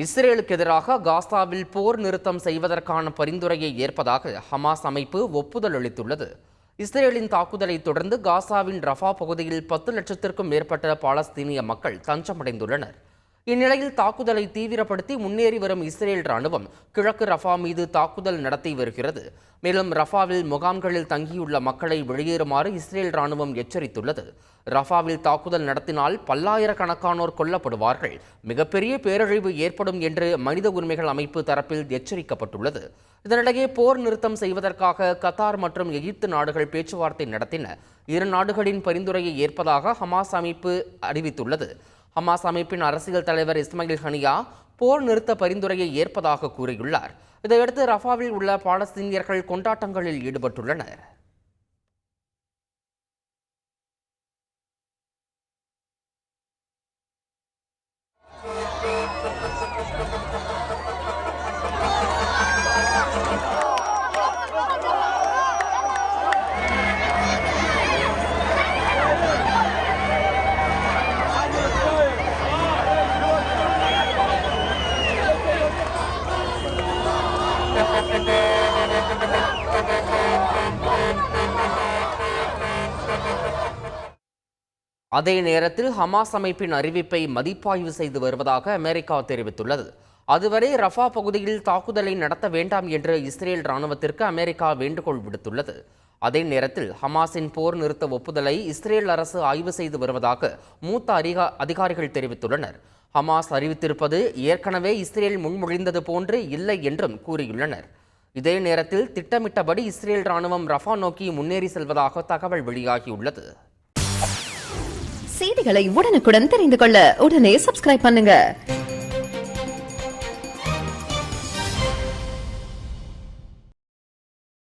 இஸ்ரேலுக்கு எதிராக காசாவில் போர் நிறுத்தம் செய்வதற்கான பரிந்துரையை ஏற்பதாக ஹமாஸ் அமைப்பு ஒப்புதல் அளித்துள்ளது. இஸ்ரேலின் தாக்குதலை தொடர்ந்து காசாவின் ரஃபா பகுதியில் 10 லட்சத்திற்கும் மேற்பட்ட பாலஸ்தீனிய மக்கள் தஞ்சமடைந்துள்ளனர். இந்நிலையில் தாக்குதலை தீவிரப்படுத்தி முன்னேறி வரும் இஸ்ரேல் ராணுவம் கிழக்கு ரஃபா மீது தாக்குதல் நடத்தி வருகிறது. மேலும் ரஃபாவில் முகாம்களில் தங்கியுள்ள மக்களை வெளியேறுமாறு இஸ்ரேல் ராணுவம் எச்சரித்துள்ளது. ரஃபாவில் தாக்குதல் நடத்தினால் பல்லாயிரக்கணக்கானோர் கொல்லப்படுவார்கள், மிகப்பெரிய பேரழிவு ஏற்படும் என்று மனித உரிமைகள் அமைப்பு தரப்பில் எச்சரிக்கப்பட்டுள்ளது. இதனிடையே போர் நிறுத்தம் செய்வதற்காக கத்தார் மற்றும் எகிப்து நாடுகள் பேச்சுவார்த்தை நடத்தின. இரு நாடுகளின் பரிந்துரையை ஏற்பதாக ஹமாஸ் அமைப்பு அறிவித்துள்ளது. ஹமாஸ் அமைப்பின் அரசியல் தலைவர் இஸ்மாயில் ஹனியா போர் நிறுத்த பரிந்துரையை ஏற்பதாக கூறியுள்ளார். இதையடுத்து ரஃபாவில் உள்ள பாலஸ்தீனியர்கள் கொண்டாட்டங்களில் ஈடுபட்டுள்ளனர். அதே நேரத்தில் ஹமாஸ் அமைப்பின் அறிவிப்பை மதிப்பாய்வு செய்து வருவதாக அமெரிக்கா தெரிவித்துள்ளது. அதுவரை ரஃபா பகுதியில் தாக்குதலை நடத்த வேண்டாம் என்று இஸ்ரேல் ராணுவத்திற்கு அமெரிக்கா வேண்டுகோள் விடுத்துள்ளது. அதே நேரத்தில் ஹமாஸின் போர் நிறுத்த ஒப்புதலை இஸ்ரேல் அரசு ஆய்வு செய்து வருவதாக மூத்த அதிகாரிகள் தெரிவித்துள்ளனர். ஹமாஸ் அறிவித்திருப்பது ஏற்கனவே இஸ்ரேல் முன்மொழிந்தது போன்று இல்லை என்றும் கூறியுள்ளனர். இதே நேரத்தில் திட்டமிட்டபடி இஸ்ரேல் ராணுவம் ரஃபா நோக்கி முன்னேறி செல்வதாக தகவல் வெளியாகியுள்ளது. செய்திகளை உடனுக்குடன் தெரிந்து கொள்ள உடனே சப்ஸ்கிரைப் பண்ணுங்க.